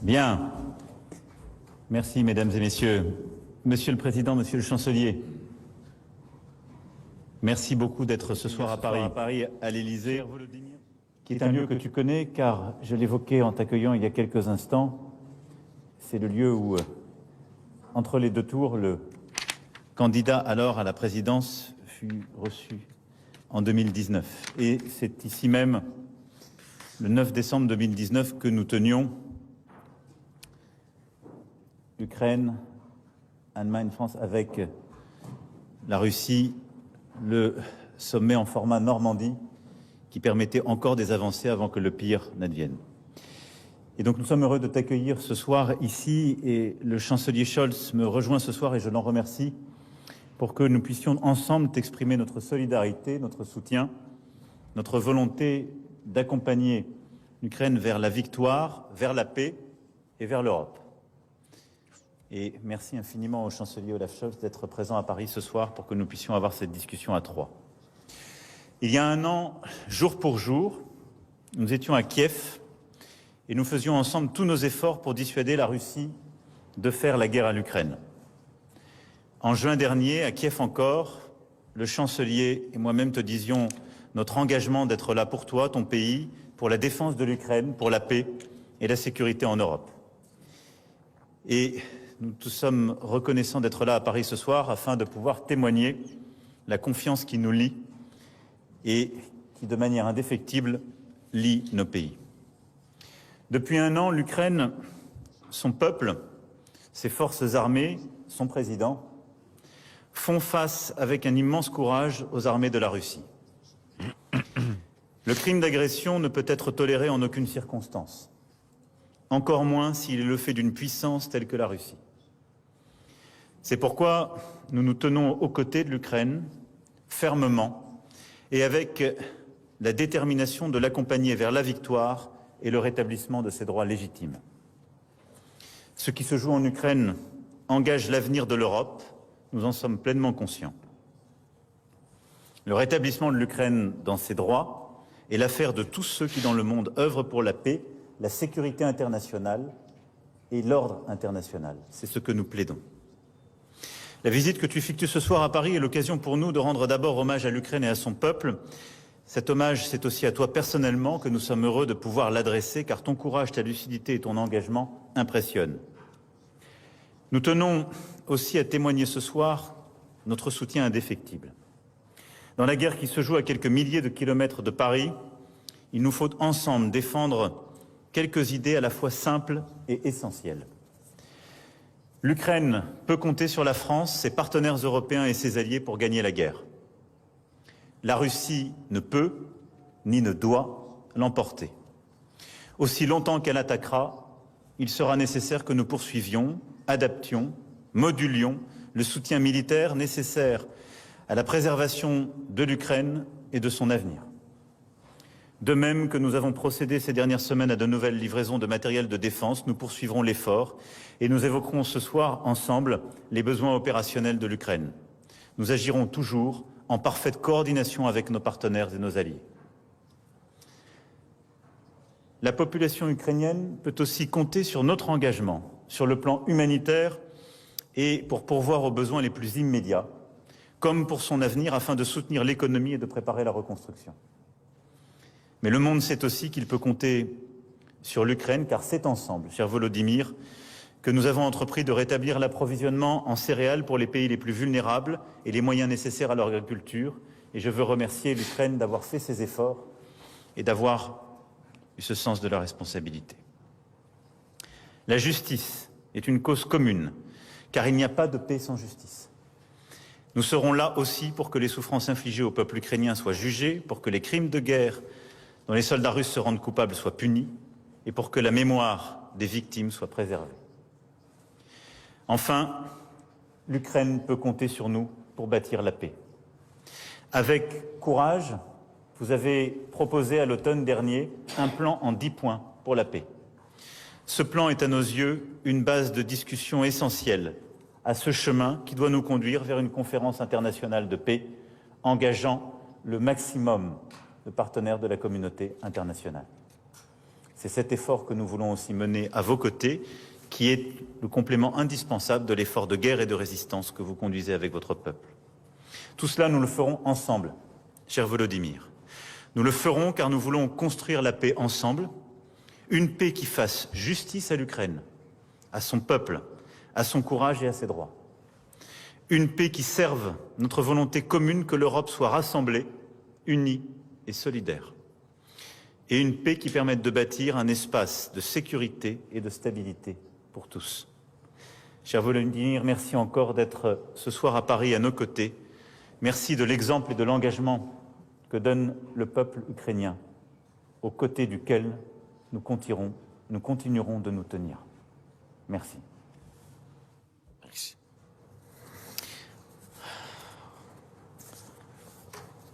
Bien. Merci, mesdames et messieurs. Monsieur le Président, Monsieur le Chancelier, merci beaucoup d'être ce soir à Paris, à l'Élysée, qui est un lieu que tu connais, car je l'évoquais en t'accueillant il y a quelques instants. C'est le lieu où, entre les deux tours, le candidat alors à la présidence fut reçu en 2019. Et c'est ici même, le 9 décembre 2019, que nous tenions l'Ukraine, Allemagne, France, avec la Russie, le sommet en format Normandie qui permettait encore des avancées avant que le pire n'advienne. Et donc nous sommes heureux de t'accueillir ce soir ici et le chancelier Scholz me rejoint ce soir et je l'en remercie pour que nous puissions ensemble t'exprimer notre solidarité, notre soutien, notre volonté d'accompagner l'Ukraine vers la victoire, vers la paix et vers l'Europe. Et merci infiniment au chancelier Olaf Scholz d'être présent à Paris ce soir pour que nous puissions avoir cette discussion à trois. Il y a un an, jour pour jour, nous étions à Kiev et nous faisions ensemble tous nos efforts pour dissuader la Russie de faire la guerre à l'Ukraine. En juin dernier, à Kiev encore, le chancelier et moi-même te disions notre engagement d'être là pour toi, ton pays, pour la défense de l'Ukraine, pour la paix et la sécurité en Europe. Et nous tous sommes reconnaissants d'être là à Paris ce soir afin de pouvoir témoigner la confiance qui nous lie et qui, de manière indéfectible, lie nos pays. Depuis un an, l'Ukraine, son peuple, ses forces armées, son président, font face avec un immense courage aux armées de la Russie. Le crime d'agression ne peut être toléré en aucune circonstance, encore moins s'il est le fait d'une puissance telle que la Russie. C'est pourquoi nous nous tenons aux côtés de l'Ukraine, fermement, et avec la détermination de l'accompagner vers la victoire et le rétablissement de ses droits légitimes. Ce qui se joue en Ukraine engage l'avenir de l'Europe, nous en sommes pleinement conscients. Le rétablissement de l'Ukraine dans ses droits est l'affaire de tous ceux qui dans le monde œuvrent pour la paix, la sécurité internationale et l'ordre international. C'est ce que nous plaidons. La visite que tu effectues ce soir à Paris est l'occasion pour nous de rendre d'abord hommage à l'Ukraine et à son peuple. Cet hommage, c'est aussi à toi personnellement que nous sommes heureux de pouvoir l'adresser, car ton courage, ta lucidité et ton engagement impressionnent. Nous tenons aussi à témoigner ce soir notre soutien indéfectible. Dans la guerre qui se joue à quelques milliers de kilomètres de Paris, il nous faut ensemble défendre quelques idées à la fois simples et essentielles. L'Ukraine peut compter sur la France, ses partenaires européens et ses alliés pour gagner la guerre. La Russie ne peut, ni ne doit, l'emporter. Aussi longtemps qu'elle attaquera, il sera nécessaire que nous poursuivions, adaptions, modulions le soutien militaire nécessaire à la préservation de l'Ukraine et de son avenir. De même que nous avons procédé ces dernières semaines à de nouvelles livraisons de matériel de défense, nous poursuivrons l'effort et nous évoquerons ce soir ensemble les besoins opérationnels de l'Ukraine. Nous agirons toujours en parfaite coordination avec nos partenaires et nos alliés. La population ukrainienne peut aussi compter sur notre engagement sur le plan humanitaire et pour pourvoir aux besoins les plus immédiats, comme pour son avenir afin de soutenir l'économie et de préparer la reconstruction. Mais le monde sait aussi qu'il peut compter sur l'Ukraine, car c'est ensemble, cher Volodymyr, que nous avons entrepris de rétablir l'approvisionnement en céréales pour les pays les plus vulnérables et les moyens nécessaires à leur agriculture. Et je veux remercier l'Ukraine d'avoir fait ces efforts et d'avoir eu ce sens de la responsabilité. La justice est une cause commune, car il n'y a pas de paix sans justice. Nous serons là aussi pour que les souffrances infligées au peuple ukrainien soient jugées, pour que les crimes de guerre dont les soldats russes se rendent coupables soient punis et pour que la mémoire des victimes soit préservée. Enfin, l'Ukraine peut compter sur nous pour bâtir la paix. Avec courage, vous avez proposé à l'automne dernier un plan en 10 points pour la paix. Ce plan est à nos yeux une base de discussion essentielle à ce chemin qui doit nous conduire vers une conférence internationale de paix engageant le maximum de partenaires de la communauté internationale. C'est cet effort que nous voulons aussi mener à vos côtés, qui est le complément indispensable de l'effort de guerre et de résistance que vous conduisez avec votre peuple. Tout cela, nous le ferons ensemble, cher Volodymyr. Nous le ferons car nous voulons construire la paix ensemble, une paix qui fasse justice à l'Ukraine, à son peuple, à son courage et à ses droits. Une paix qui serve notre volonté commune que l'Europe soit rassemblée, unie et solidaire. Et une paix qui permette de bâtir un espace de sécurité et de stabilité pour tous. Cher Volodymyr, merci encore d'être ce soir à Paris à nos côtés. Merci de l'exemple et de l'engagement que donne le peuple ukrainien, aux côtés duquel nous continuerons de nous tenir. Merci. Merci.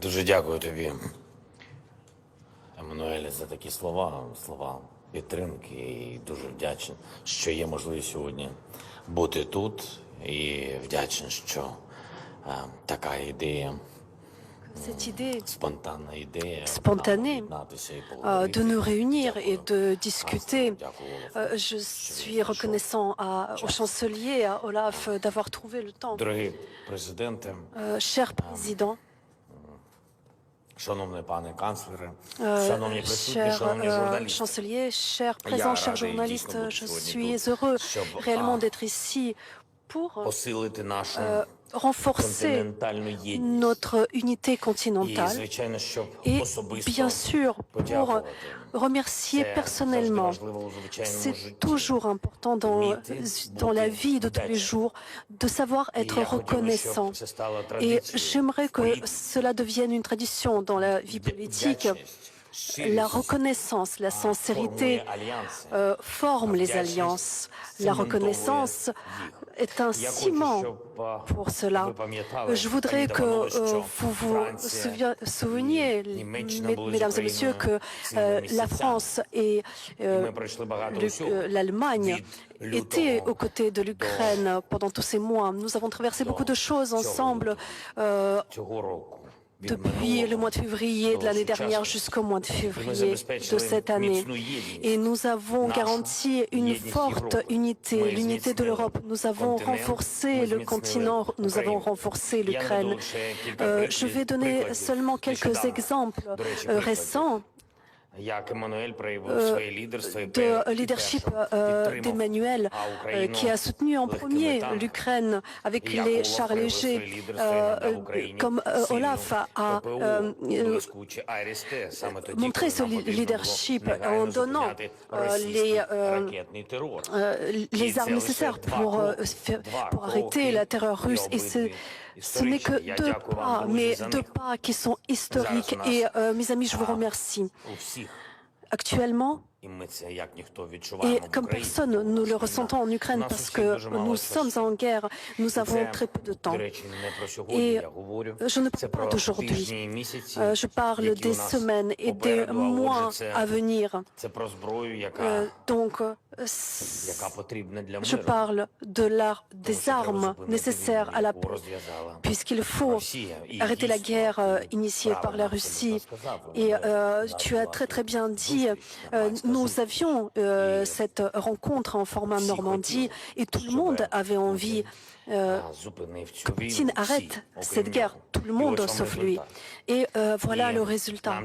Дуже дякую тобі, Еммануеле, за такі слова підтримки. І дуже вдячний, що є можливість сьогодні бути тут. І вдячний, що така ідея, cette idée spontanée de nous réunir et de discuter. Je suis reconnaissant au chancelier, à Olaf, d'avoir trouvé le temps. Дорогі президенте, Cher président, шановний пане канцлере, шановні присутні, cher шановні журналісти. chancelier, chers présents, chers journalistes, je suis heureux réellement d'être ici pour Посилити нашу renforcer notre unité continentale et bien sûr pour remercier personnellement. C'est toujours important dans la vie de tous les jours de savoir être reconnaissant. Et j'aimerais que cela devienne une tradition dans la vie politique. La reconnaissance, la sincérité forment les alliances. La reconnaissance est un ciment pour cela. Je voudrais que vous vous souveniez, mesdames et messieurs, que la France et l'Allemagne étaient aux côtés de l'Ukraine pendant tous ces mois. Nous avons traversé beaucoup de choses ensemble. Depuis le mois de février de l'année dernière jusqu'au mois de février de cette année. Et nous avons garanti une forte unité, l'unité de l'Europe. Nous avons renforcé le continent, nous avons renforcé l'Ukraine. Je vais donner seulement quelques exemples récents de leadership d'Emmanuel qui a soutenu en premier l'Ukraine avec les chars légers, comme Olaf a montré ce leadership en donnant les armes nécessaires pour arrêter la terreur russe. Et ce n'est que deux pas, mais deux pas qui sont historiques. Et mes amis, je vous remercie. Actuellement, et comme personne, nous le ressentons en Ukraine parce que nous sommes en guerre, nous avons très peu de temps. Et je ne parle pas d'aujourd'hui, je parle des semaines et des mois à venir. Donc, je parle des armes nécessaires à la paix, puisqu'il faut arrêter la guerre initiée par la Russie. Et tu as très bien dit, nous avions cette rencontre en format Normandie et tout le monde avait envie que Poutine arrête cette guerre, tout le monde sauf lui. Et voilà le résultat.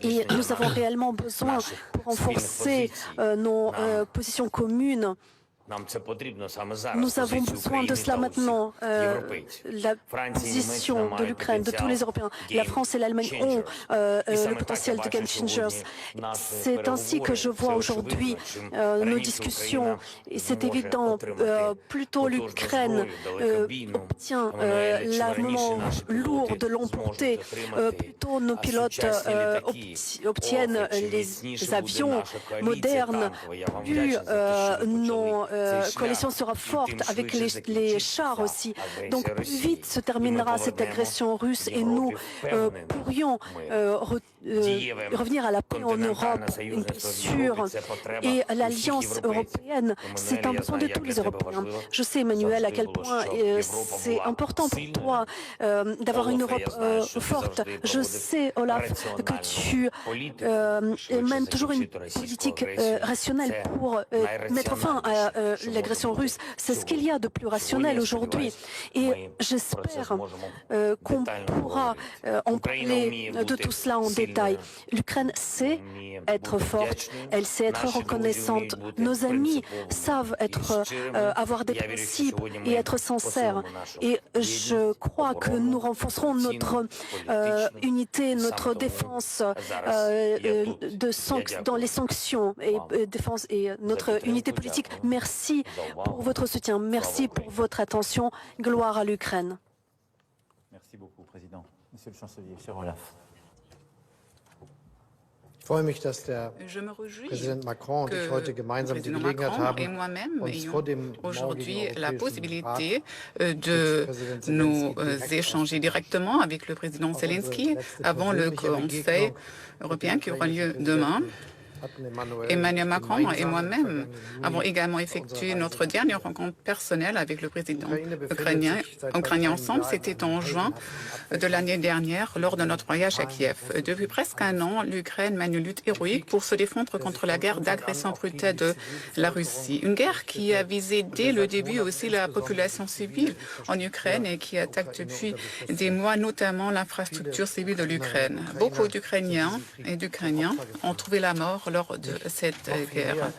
Et nous avons réellement besoin pour renforcer nos positions communes. Nous avons besoin de cela maintenant. La position de l'Ukraine, de tous les Européens, la France et l'Allemagne ont le potentiel de game changers. C'est ainsi que je vois aujourd'hui nos discussions. Et c'est évident, plutôt l'Ukraine obtient l'armement lourd de longue portée, plutôt nos pilotes obtiennent les avions modernes, plus nos coalition sera forte avec les chars aussi. Donc plus vite se terminera cette agression russe et nous pourrions revenir à la paix en Europe, une paix sûre. Et l'Alliance européenne, c'est un besoin de tous les Européens. Je sais, Emmanuel, à quel point c'est important pour toi d'avoir une Europe forte. Je sais, Olaf, que tu mènes toujours une politique rationnelle pour mettre fin à l'agression russe. C'est ce qu'il y a de plus rationnel aujourd'hui. Et j'espère qu'on pourra en parler de tout cela en détail. L'Ukraine sait être forte, elle sait être reconnaissante. Nos amis savent avoir des principes et être sincères. Et je crois que nous renforcerons notre unité, notre défense dans les sanctions et notre unité politique. Merci pour votre soutien, merci pour votre attention. Gloire à l'Ukraine. Merci beaucoup, Président. Monsieur le Chancelier, cher Olaf. Je me réjouis que le président Macron et moi-même ayons aujourd'hui la possibilité de nous échanger directement avec le président Zelensky avant le Conseil européen qui aura lieu demain. Emmanuel Macron et moi-même avons également effectué notre dernière rencontre personnelle avec le président ukrainien ensemble. C'était en juin de l'année dernière lors de notre voyage à Kiev. Depuis presque un an, l'Ukraine mène une lutte héroïque pour se défendre contre la guerre d'agression brutale de la Russie. Une guerre qui a visé dès le début aussi la population civile en Ukraine et qui attaque depuis des mois notamment l'infrastructure civile de l'Ukraine. Beaucoup d'Ukrainiens et d'Ukrainiens ont trouvé la mort lors de cette guerre.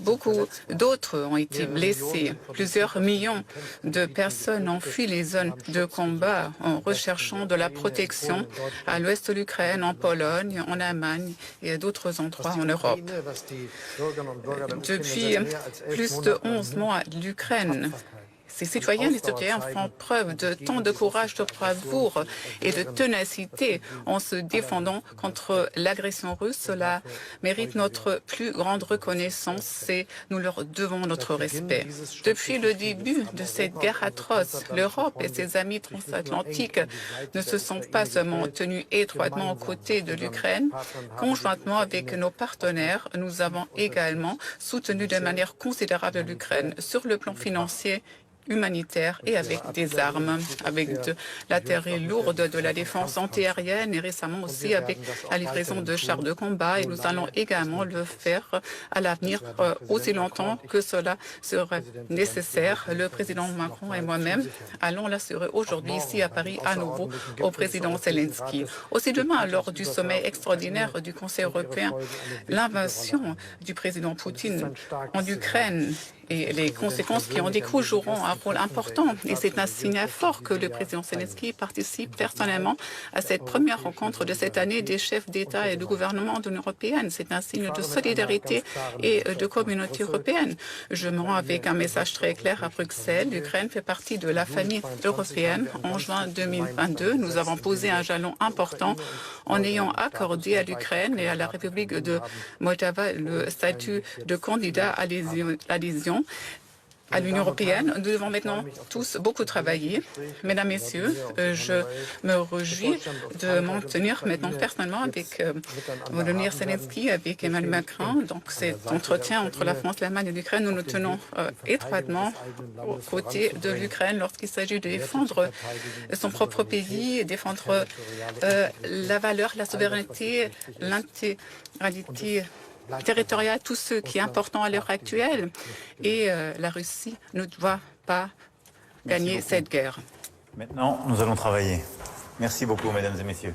Beaucoup d'autres ont été blessés. Plusieurs millions de personnes ont fui les zones de combat en recherchant de la protection à l'ouest de l'Ukraine, en Pologne, en Allemagne et à d'autres endroits en Europe. Depuis plus de 11 mois, l'Ukraine, ces citoyens et citoyennes font preuve de tant de courage, de bravoure et de ténacité en se défendant contre l'agression russe. Cela mérite notre plus grande reconnaissance et nous leur devons notre respect. Depuis le début de cette guerre atroce, l'Europe et ses amis transatlantiques ne se sont pas seulement tenus étroitement aux côtés de l'Ukraine. Conjointement avec nos partenaires, nous avons également soutenu de manière considérable l'Ukraine sur le plan financier, humanitaire et avec des armes, avec de l'artillerie lourde, de la défense antiaérienne et récemment aussi avec la livraison de chars de combat. Et nous allons également le faire à l'avenir aussi longtemps que cela serait nécessaire. Le président Macron et moi-même allons l'assurer aujourd'hui ici à Paris à nouveau au président Zelensky. Aussi demain, lors du sommet extraordinaire du Conseil européen, l'invasion du président Poutine en Ukraine et les conséquences qui en découlent joueront un rôle important. Et c'est un signal fort que le président Zelensky participe personnellement à cette première rencontre de cette année des chefs d'État et de gouvernement de l'Union européenne. C'est un signe de solidarité et de communauté européenne. Je me rends avec un message très clair à Bruxelles. L'Ukraine fait partie de la famille européenne. En juin 2022, nous avons posé un jalon important en ayant accordé à l'Ukraine et à la République de Moldava le statut de candidat à l'adhésion à l'Union européenne. Nous devons maintenant tous beaucoup travailler. Mesdames, Messieurs, je me réjouis de m'en tenir maintenant personnellement avec Volodymyr Zelensky, avec Emmanuel Macron. Donc cet entretien entre la France, l'Allemagne et l'Ukraine, nous nous tenons étroitement aux côtés de l'Ukraine lorsqu'il s'agit de défendre son propre pays, défendre la valeur, la souveraineté, l'intégralité territoriale, tout ce qui est important à l'heure actuelle. Et la Russie ne doit pas gagner cette guerre. Maintenant, nous allons travailler. Merci beaucoup, mesdames et messieurs.